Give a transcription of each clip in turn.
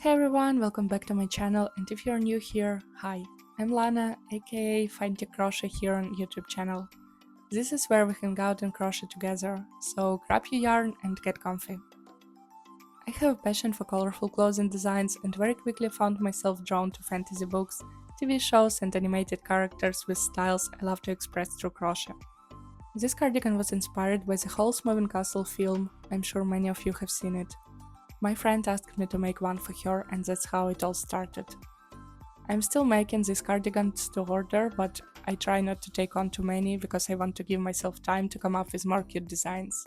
Hey everyone, welcome back to my channel, and if you're new here, hi, I'm Lana, aka Find Your Crochet here on YouTube channel. This is where we hang out and crochet together, so grab your yarn and get comfy. I have a passion for colorful clothes and designs and very quickly found myself drawn to fantasy books, TV shows and animated characters with styles I love to express through crochet. This cardigan was inspired by the Howl's Moving Castle film. I'm sure many of you have seen it. My friend asked me to make one for her, and that's how it all started. I'm still making these cardigans to order, but I try not to take on too many because I want to give myself time to come up with more cute designs.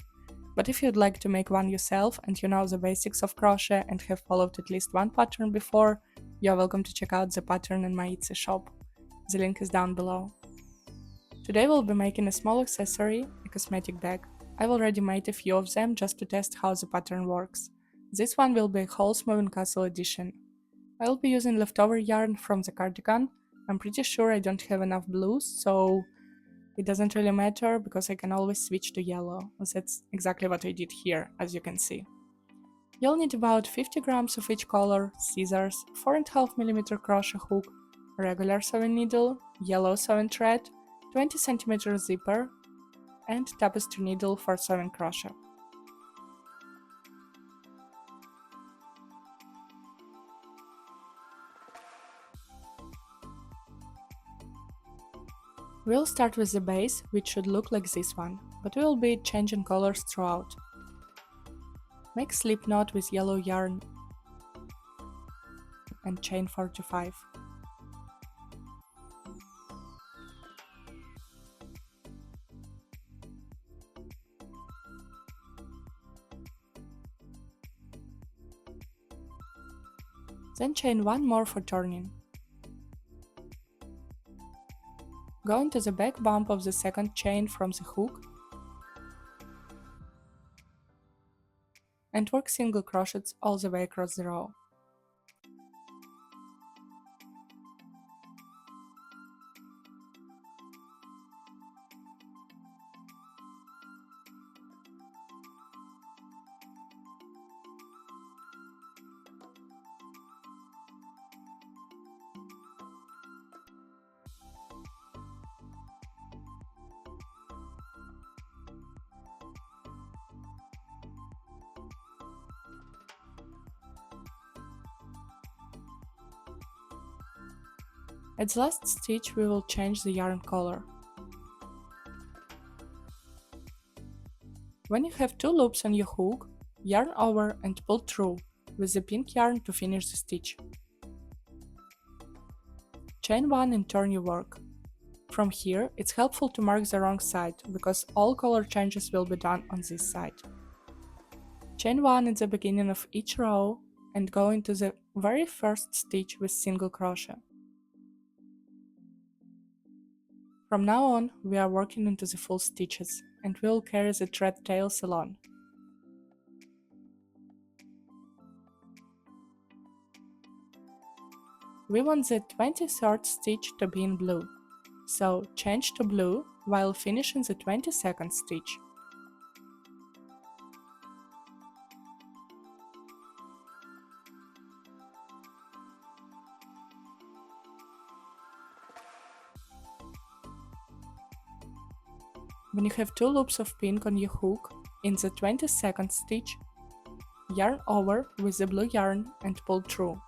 But if you'd like to make one yourself and you know the basics of crochet and have followed at least one pattern before, you're welcome to check out the pattern in my Etsy shop. The link is down below. Today we'll be making a small accessory, a cosmetic bag. I've already made a few of them just to test how the pattern works. This one will be Howl's Moving Castle edition. I'll be using leftover yarn from the cardigan. I'm pretty sure I don't have enough blues, so it doesn't really matter because I can always switch to yellow. That's exactly what I did here, as you can see. You'll need about 50 grams of each color, scissors, 4.5mm crochet hook, regular sewing needle, yellow sewing thread, 20cm zipper, and tapestry needle for sewing crochet. We'll start with the base, which should look like this one, but we'll be changing colors throughout. Make slip knot with yellow yarn and chain 4 to 5. Then chain 1 more for turning. Go into the back bump of the second chain from the hook and work single crochets all the way across the row. At the last stitch we will change the yarn color. When you have 2 loops on your hook, yarn over and pull through with the pink yarn to finish the stitch. Chain 1 and turn your work. From here, it's helpful to mark the wrong side, because all color changes will be done on this side. Chain 1 at the beginning of each row and go into the very first stitch with single crochet. From now on, we are working into the full stitches, and we will carry the thread tails along. We want the 23rd stitch to be in blue, so change to blue while finishing the 22nd stitch. When you have 2 loops of pink on your hook, in the 22nd stitch, yarn over with the blue yarn and pull through.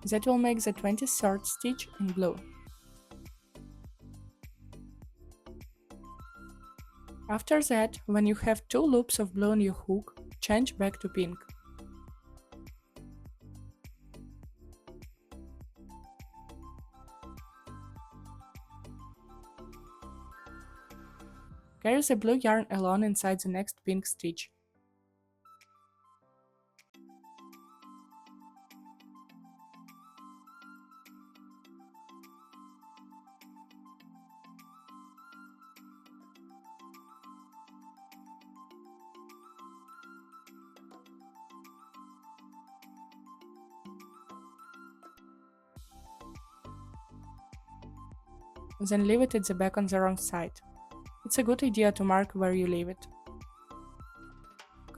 That will make the 23rd stitch in blue. After that, when you have 2 loops of blue on your hook, change back to pink. Carry the blue yarn along inside the next pink stitch. Then leave it at the back on the wrong side. It's a good idea to mark where you leave it.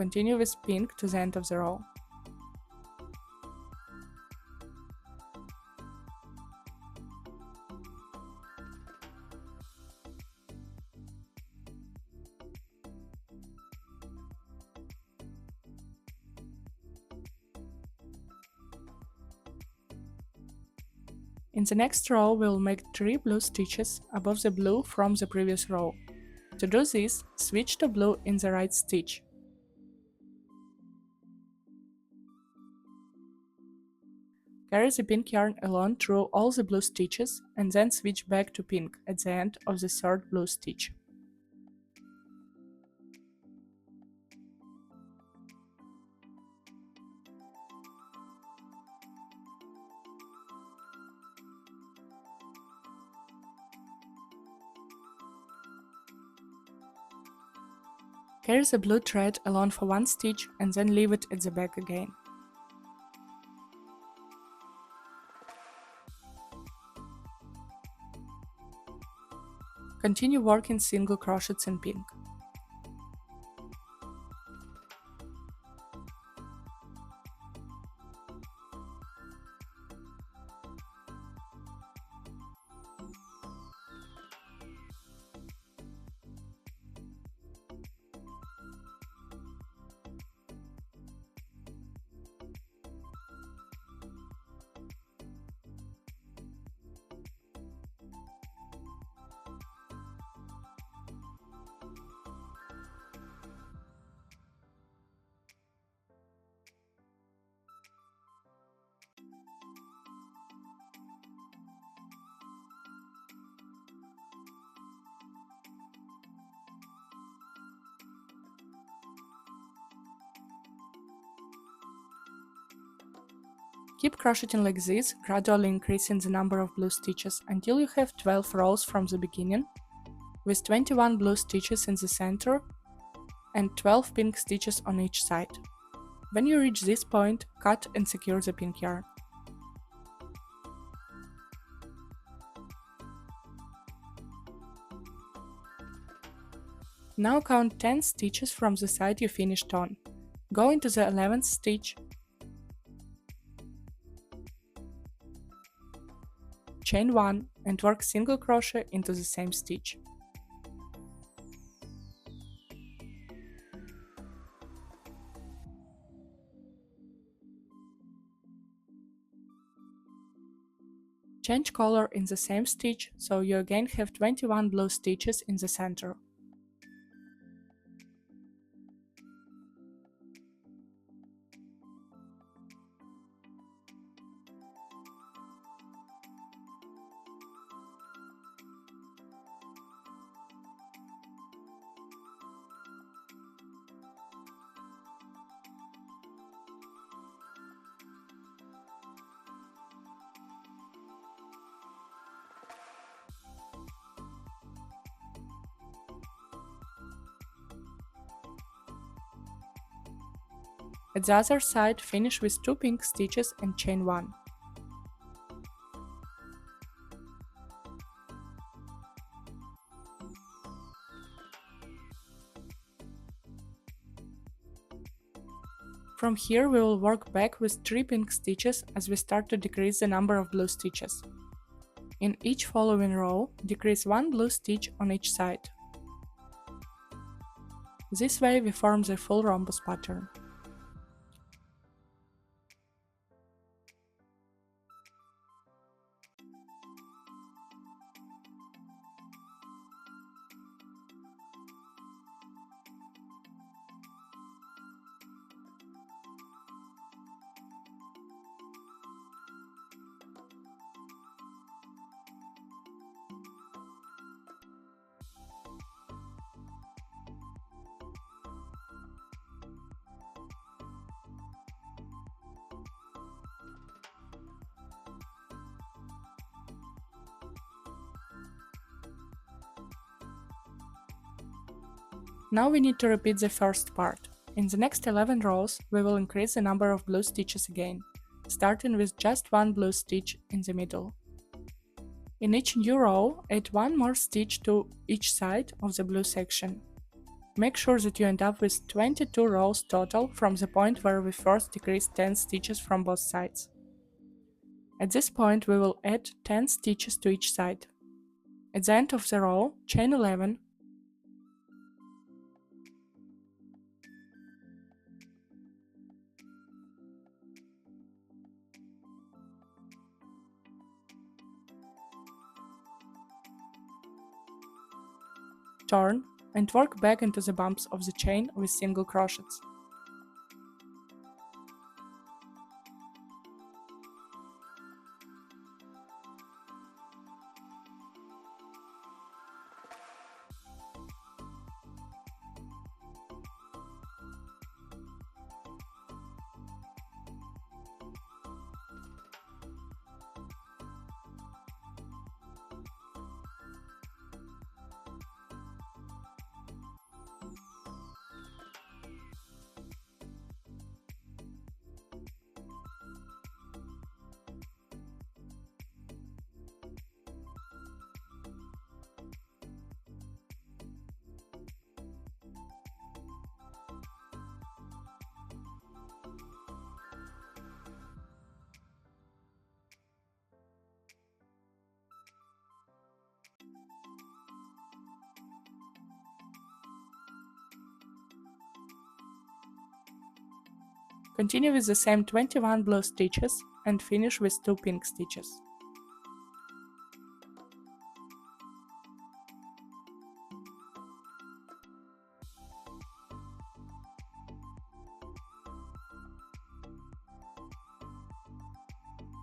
continue with pink to the end of the row. In the next row, we will make 3 blue stitches above the blue from the previous row. To do this, switch to blue in the right stitch. Carry the pink yarn along through all the blue stitches and then switch back to pink at the end of the third blue stitch. Carry the blue thread along for 1 stitch and then leave it at the back again. Continue working single crochets in pink. Keep crocheting like this, gradually increasing the number of blue stitches until you have 12 rows from the beginning, with 21 blue stitches in the center and 12 pink stitches on each side. When you reach this point, cut and secure the pink yarn. Now count 10 stitches from the side you finished on. Go into the 11th stitch, chain 1 and work single crochet into the same stitch. Change color in the same stitch, so you again have 21 blue stitches in the center. At the other side, finish with 2 pink stitches and chain 1. From here we will work back with 3 pink stitches as we start to decrease the number of blue stitches. In each following row, decrease 1 blue stitch on each side. This way we form the full rhombus pattern. Now we need to repeat the first part. In the next 11 rows, we will increase the number of blue stitches again, starting with just 1 blue stitch in the middle. In each new row, add 1 more stitch to each side of the blue section. Make sure that you end up with 22 rows total from the point where we first decreased 10 stitches from both sides. At this point we will add 10 stitches to each side. At the end of the row, chain 11, turn, and work back into the bumps of the chain with single crochets. Continue with the same 21 blue stitches and finish with 2 pink stitches.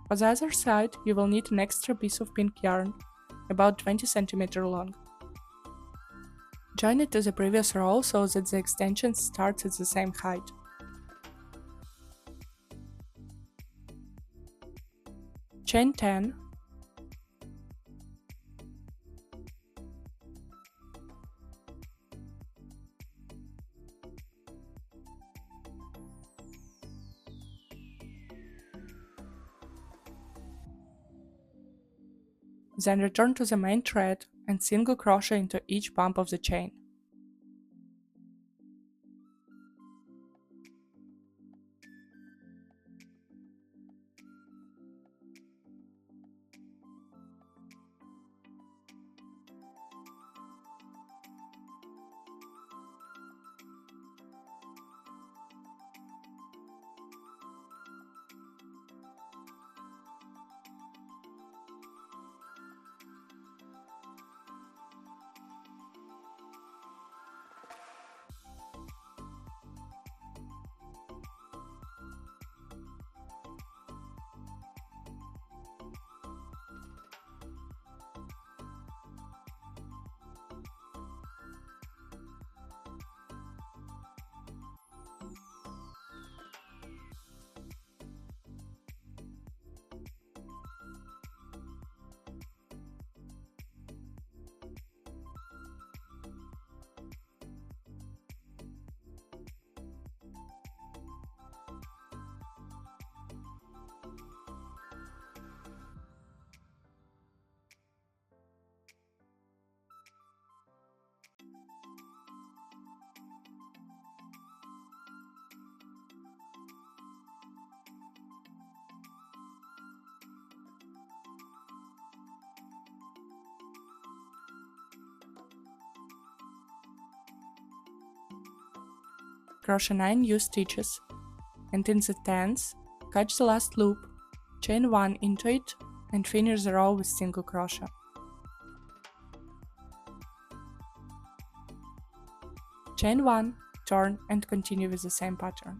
For the other side, you will need an extra piece of pink yarn, about 20 cm long. Join it to the previous row so that the extension starts at the same height. Chain 10, then return to the main thread and single crochet into each bump of the chain. Crochet 9 new stitches, and in the 10th, catch the last loop, chain 1 into it, and finish the row with single crochet. Chain 1, turn, and continue with the same pattern.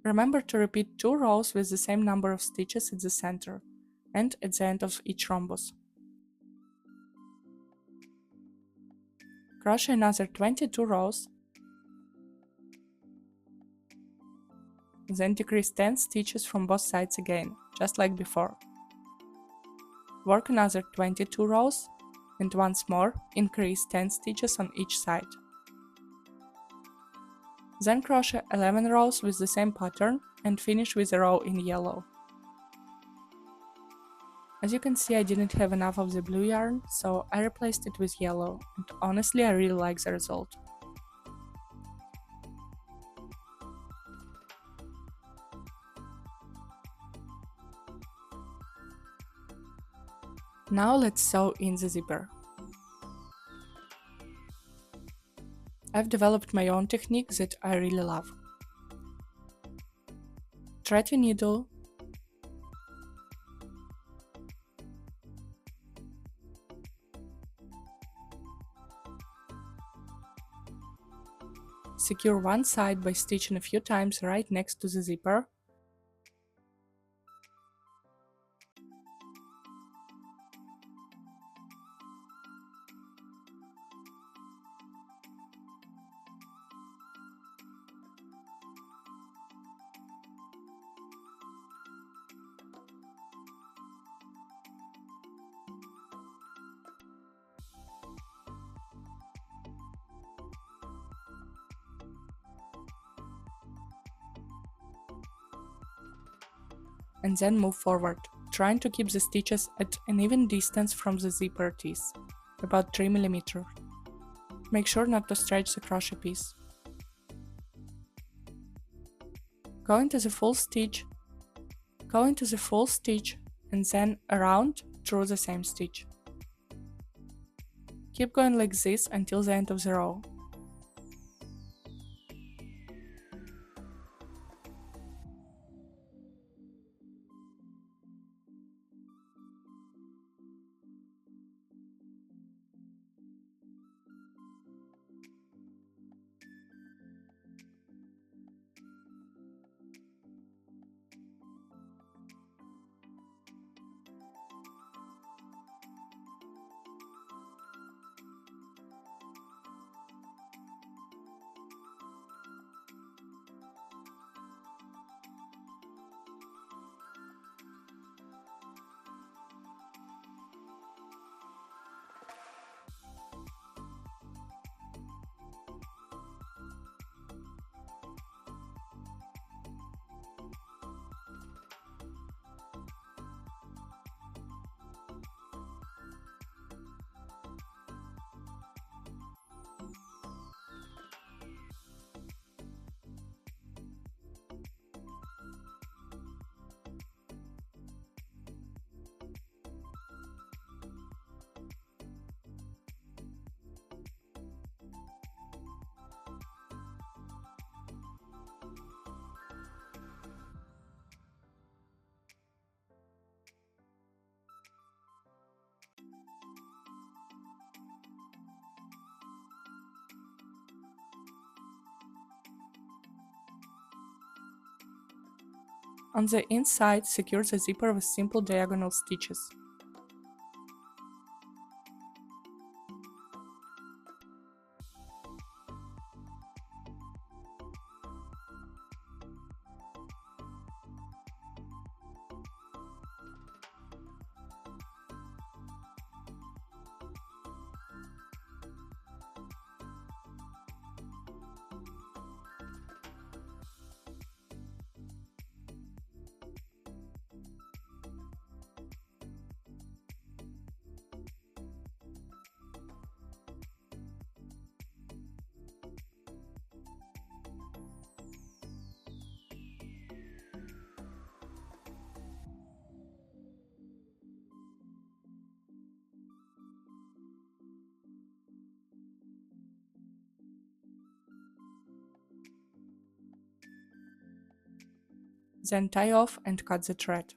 Remember to repeat 2 rows with the same number of stitches at the center and at the end of each rhombus. Crochet another 22 rows Then decrease 10 stitches from both sides again, just like before. Work another 22 rows, and once more increase 10 stitches on each side. Then crochet 11 rows with the same pattern and finish with a row in yellow. As you can see, I didn't have enough of the blue yarn, so I replaced it with yellow, and honestly I really like the result. Now let's sew in the zipper. I've developed my own technique that I really love. Thread your needle, secure one side by stitching a few times right next to the zipper, and then move forward, trying to keep the stitches at an even distance from the zipper teeth, about 3 mm. Make sure not to stretch the crochet piece. Go into the full stitch, and then around through the same stitch. Keep going like this until the end of the row. On the inside, secure the zipper with simple diagonal stitches. Then tie off and cut the thread.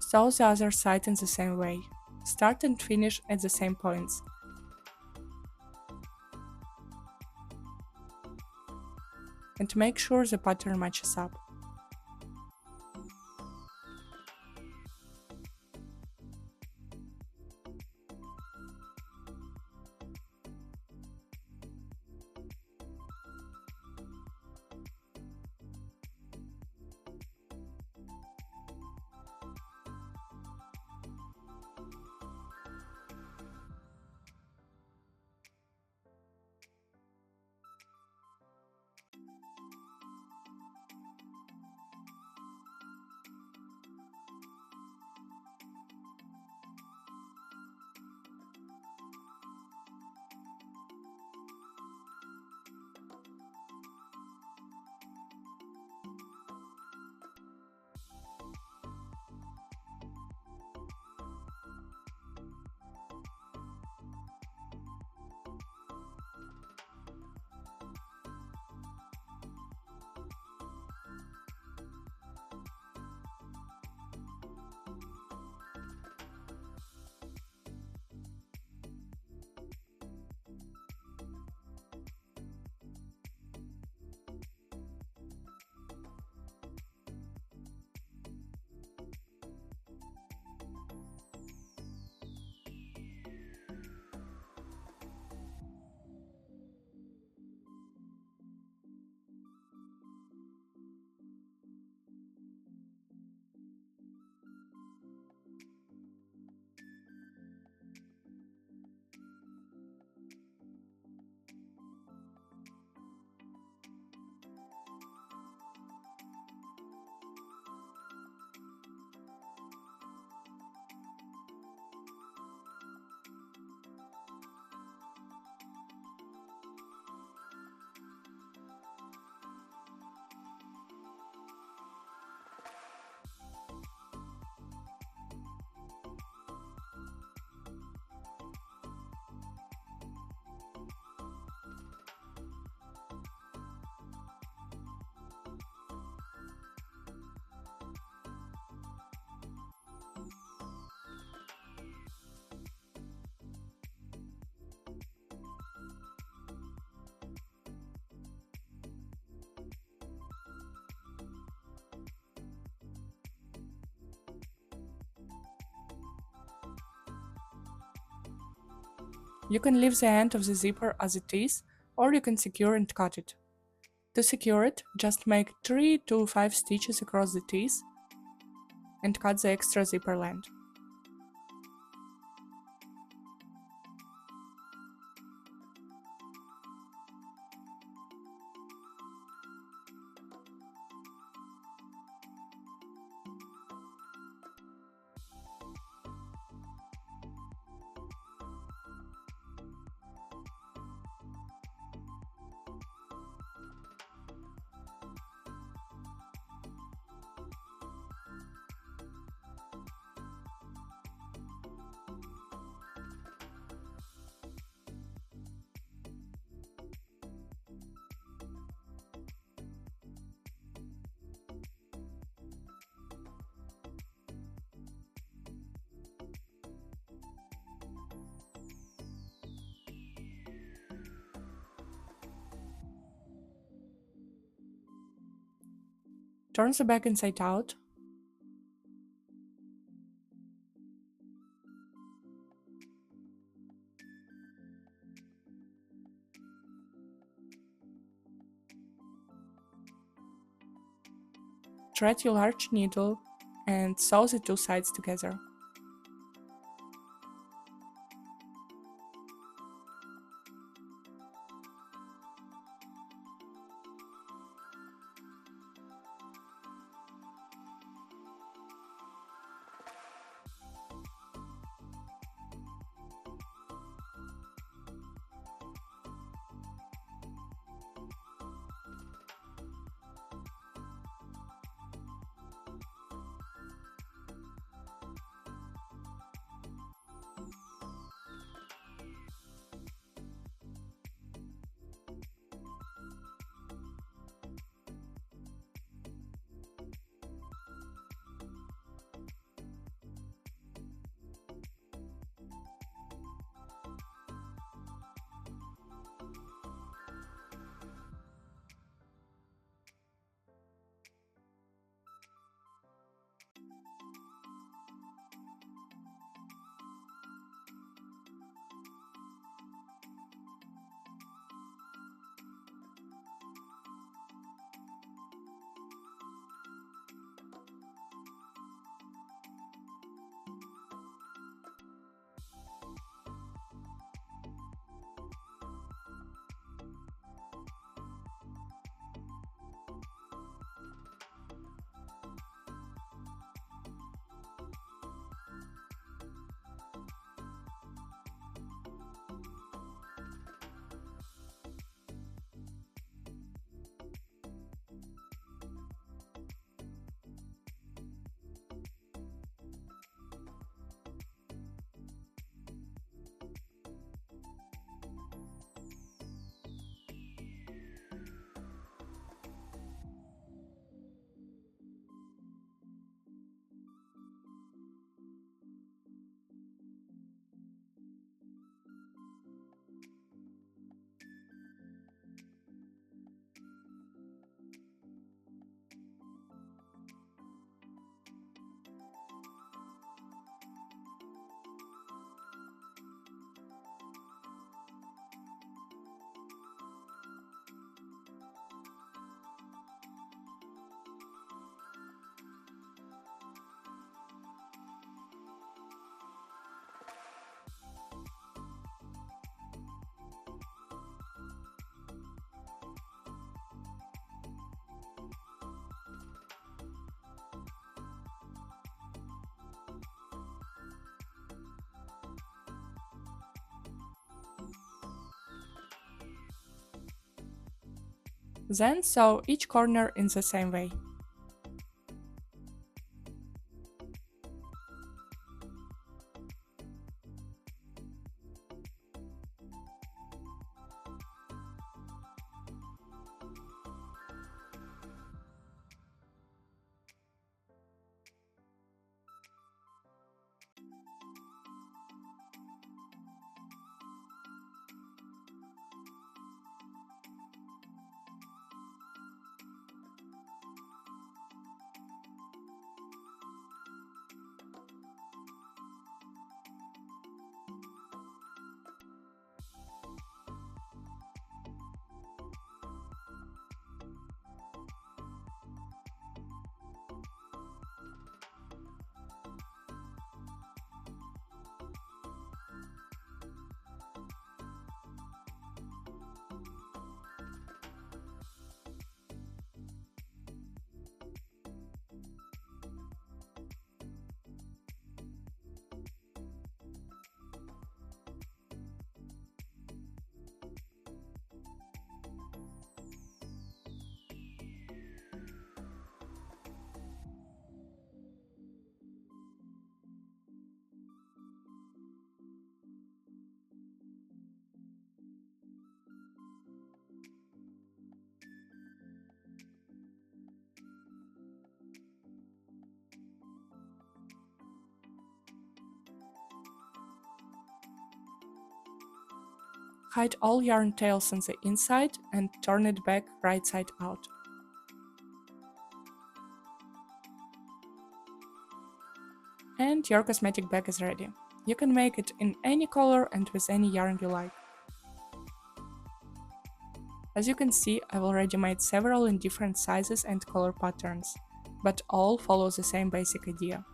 Sew the other side in the same way. Start and finish at the same points. And make sure the pattern matches up. You can leave the end of the zipper as it is, or you can secure and cut it. To secure it, just make 3 to 5 stitches across the teeth and cut the extra zipper length. Turn the back inside out. Thread your large needle and sew the two sides together. Then sew each corner in the same way. Hide all yarn tails on the inside and turn it back right side out. And your cosmetic bag is ready. You can make it in any color and with any yarn you like. As you can see, I've already made several in different sizes and color patterns, but all follow the same basic idea.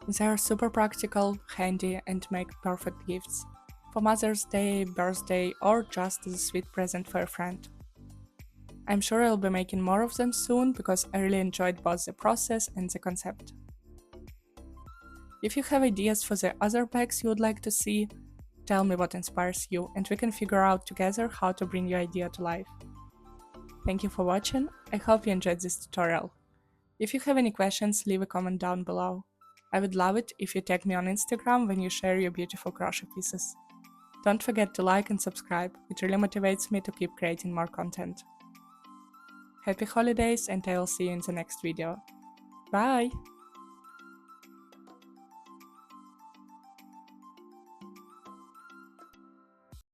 They are super practical, handy, and make perfect gifts for Mother's Day, birthday, or just as a sweet present for a friend. I'm sure I'll be making more of them soon because I really enjoyed both the process and the concept. If you have ideas for the other bags you would like to see, tell me what inspires you and we can figure out together how to bring your idea to life. Thank you for watching, I hope you enjoyed this tutorial. If you have any questions, leave a comment down below. I would love it if you tag me on Instagram when you share your beautiful crochet pieces. Don't forget to like and subscribe, it really motivates me to keep creating more content. Happy holidays and I will see you in the next video. Bye!